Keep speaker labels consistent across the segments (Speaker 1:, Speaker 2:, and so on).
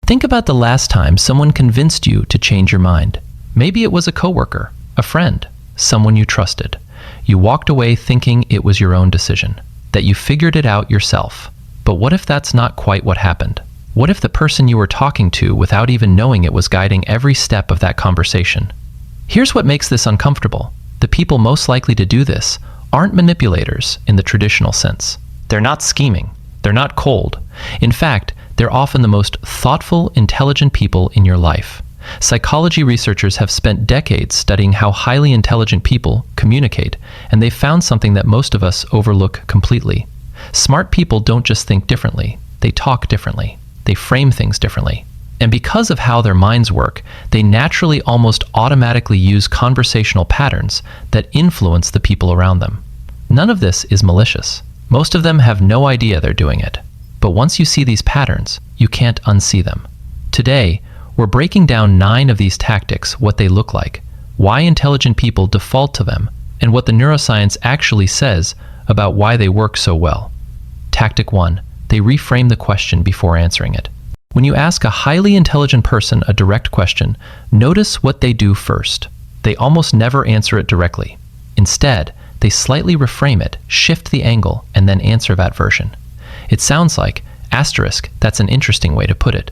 Speaker 1: Think about the last time someone convinced you to change your mind. Maybe it was a coworker, a friend, someone you trusted. You walked away thinking it was your own decision, that you figured it out yourself. But what if that's not quite what happened? What if the person you were talking to without even knowing it was guiding every step of that conversation? Here's what makes this uncomfortable. The people most likely to do this aren't manipulators in the traditional sense. They're not scheming. They're not cold. In fact, they're often the most thoughtful, intelligent people in your life. Psychology researchers have spent decades studying how highly intelligent people communicate, and they've found something that most of us overlook completely. Smart people don't just think differently, they talk differently, they frame things differently. And because of how their minds work, they naturally almost automatically use conversational patterns that influence the people around them. None of this is malicious. Most of them have no idea they're doing it. But once you see these patterns, you can't unsee them. Today, we're breaking down 9 of these tactics, what they look like, why intelligent people default to them, and what the neuroscience actually says about why they work so well. Tactic 1. They reframe the question before answering it. When you ask a highly intelligent person a direct question, notice what they do first. They almost never answer it directly. Instead, they slightly reframe it, shift the angle, and then answer that version. It sounds like, asterisk, that's an interesting way to put it.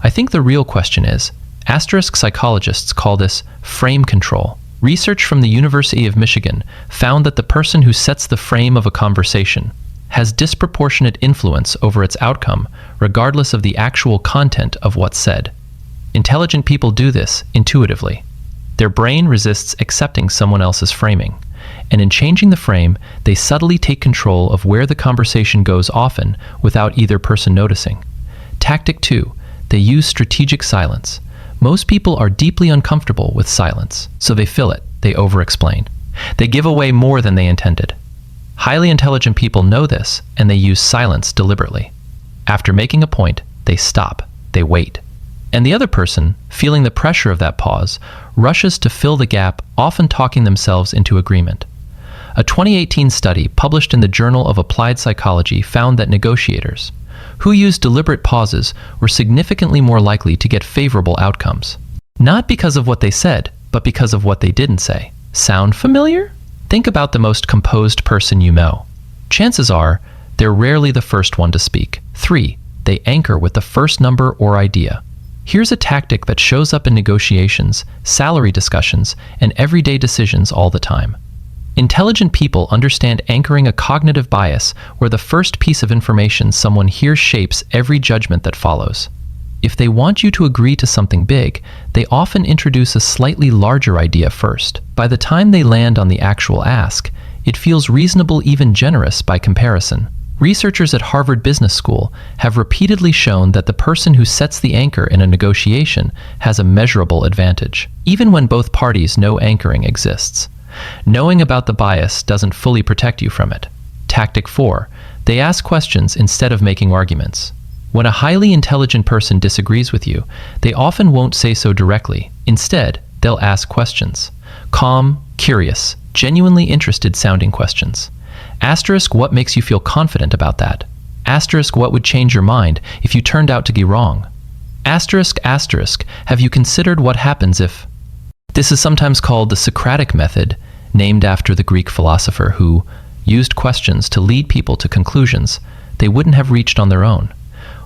Speaker 1: I think the real question is, asterisk psychologists call this frame control. Research from the University of Michigan found that the person who sets the frame of a conversation has disproportionate influence over its outcome, regardless of the actual content of what's said. Intelligent people do this intuitively. Their brain resists accepting someone else's framing, and in changing the frame, they subtly take control of where the conversation goes, often without either person noticing. Tactic 2. They use strategic silence. Most people are deeply uncomfortable with silence, so they fill it, they over-explain. They give away more than they intended. Highly intelligent people know this, and they use silence deliberately. After making a point, they stop, they wait. And the other person, feeling the pressure of that pause, rushes to fill the gap, often talking themselves into agreement. A 2018 study published in the Journal of Applied Psychology found that negotiators who used deliberate pauses were significantly more likely to get favorable outcomes. Not because of what they said, but because of what they didn't say. Sound familiar? Think about the most composed person you know. Chances are, they're rarely the first one to speak. 3. They anchor with the first number or idea. Here's a tactic that shows up in negotiations, salary discussions, and everyday decisions all the time. Intelligent people understand anchoring a cognitive bias where the first piece of information someone hears shapes every judgment that follows. If they want you to agree to something big, they often introduce a slightly larger idea first. By the time they land on the actual ask, it feels reasonable, even generous by comparison. Researchers at Harvard Business School have repeatedly shown that the person who sets the anchor in a negotiation has a measurable advantage, even when both parties know anchoring exists. Knowing about the bias doesn't fully protect you from it. Tactic 4. They ask questions instead of making arguments. When a highly intelligent person disagrees with you, they often won't say so directly. Instead, they'll ask questions. Calm, curious, genuinely interested sounding questions. Asterisk, what makes you feel confident about that? Asterisk, what would change your mind if you turned out to be wrong? Asterisk, have you considered what happens if... This is sometimes called the Socratic Method, named after the Greek philosopher who used questions to lead people to conclusions they wouldn't have reached on their own.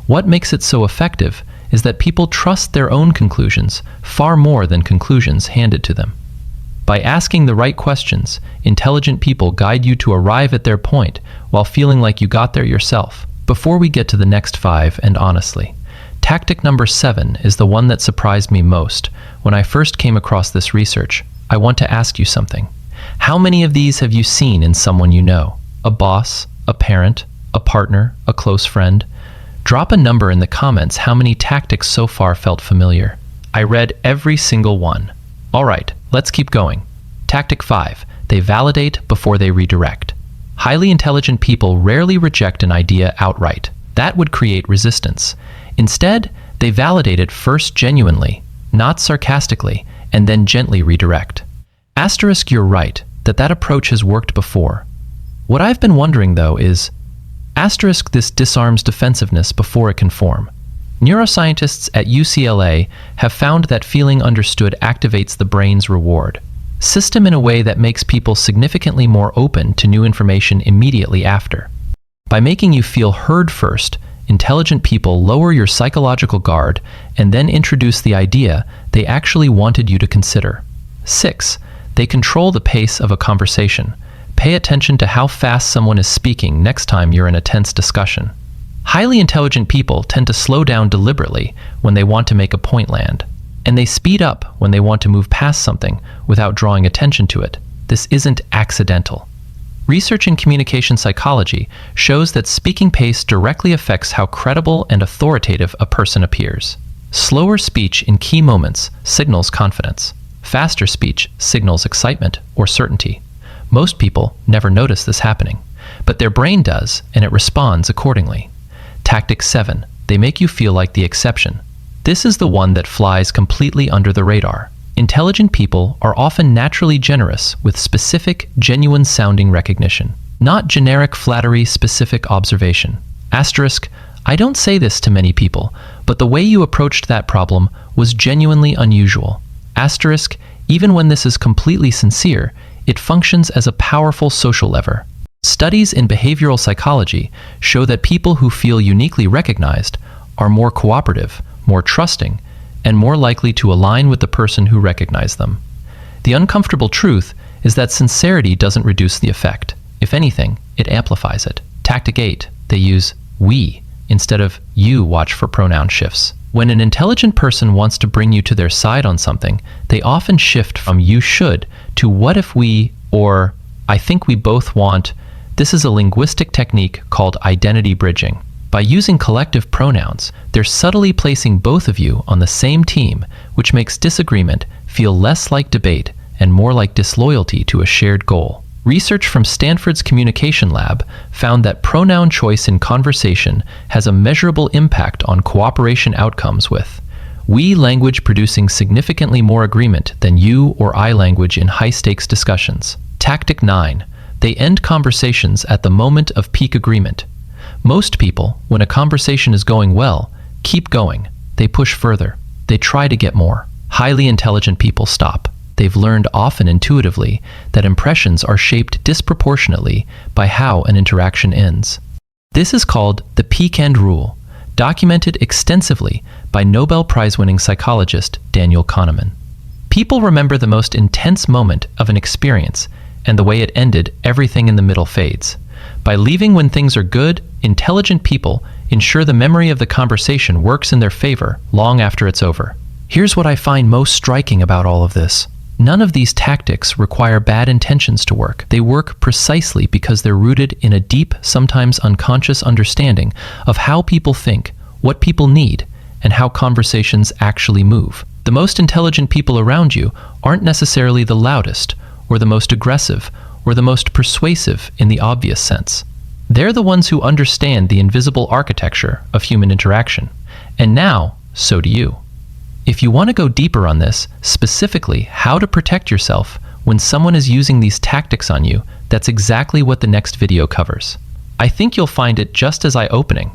Speaker 1: What makes it so effective is that people trust their own conclusions far more than conclusions handed to them. By asking the right questions, intelligent people guide you to arrive at their point while feeling like you got there yourself. Before we get to the next 5, and honestly, tactic number 7 is the one that surprised me most. When I first came across this research, I want to ask you something. How many of these have you seen in someone you know? A boss, a parent, a partner, a close friend? Drop a number in the comments how many tactics so far felt familiar. I read every single one. All right, let's keep going. Tactic 5. They validate before they redirect. Highly intelligent people rarely reject an idea outright. That would create resistance. Instead, they validate it first genuinely, not sarcastically, and then gently redirect. Asterisk, you're right, that approach has worked before. What I've been wondering though is, asterisk, this disarms defensiveness before it can form. Neuroscientists at UCLA have found that feeling understood activates the brain's reward system in a way that makes people significantly more open to new information immediately after. By making you feel heard first, intelligent people lower your psychological guard and then introduce the idea they actually wanted you to consider. 6. They control the pace of a conversation. Pay attention to how fast someone is speaking next time you're in a tense discussion. Highly intelligent people tend to slow down deliberately when they want to make a point land, and they speed up when they want to move past something without drawing attention to it. This isn't accidental. Research in communication psychology shows that speaking pace directly affects how credible and authoritative a person appears. Slower speech in key moments signals confidence. Faster speech signals excitement or certainty. Most people never notice this happening, but their brain does, and it responds accordingly. Tactic 7. They make you feel like the exception. This is the one that flies completely under the radar. Intelligent people are often naturally generous with specific, genuine-sounding recognition, not generic flattery-specific observation. Asterisk, I don't say this to many people, but the way you approached that problem was genuinely unusual. Asterisk, even when this is completely sincere, it functions as a powerful social lever. Studies in behavioral psychology show that people who feel uniquely recognized are more cooperative, more trusting, and more likely to align with the person who recognized them. The uncomfortable truth is that sincerity doesn't reduce the effect. If anything, it amplifies it. Tactic 8. They use we instead of you. Watch for pronoun shifts. When an intelligent person wants to bring you to their side on something, they often shift from you should to what if we or I think we both want. This is a linguistic technique called identity bridging. By using collective pronouns, they're subtly placing both of you on the same team, which makes disagreement feel less like debate and more like disloyalty to a shared goal. Research from Stanford's Communication Lab found that pronoun choice in conversation has a measurable impact on cooperation outcomes, with we language producing significantly more agreement than you or I language in high-stakes discussions. Tactic 9. They end conversations at the moment of peak agreement. Most people, when a conversation is going well, keep going. They push further. They try to get more. Highly intelligent people stop. They've learned often intuitively that impressions are shaped disproportionately by how an interaction ends. This is called the peak end rule, documented extensively by Nobel Prize-winning psychologist Daniel Kahneman. People remember the most intense moment of an experience, and the way it ended, everything in the middle fades. By leaving when things are good, intelligent people ensure the memory of the conversation works in their favor long after it's over. Here's what I find most striking about all of this. None of these tactics require bad intentions to work. They work precisely because they're rooted in a deep, sometimes unconscious understanding of how people think, what people need, and how conversations actually move. The most intelligent people around you aren't necessarily the loudest, or the most aggressive, or the most persuasive in the obvious sense. They're the ones who understand the invisible architecture of human interaction. And now, so do you. If you want to go deeper on this, specifically how to protect yourself when someone is using these tactics on you, that's exactly what the next video covers. I think you'll find it just as eye-opening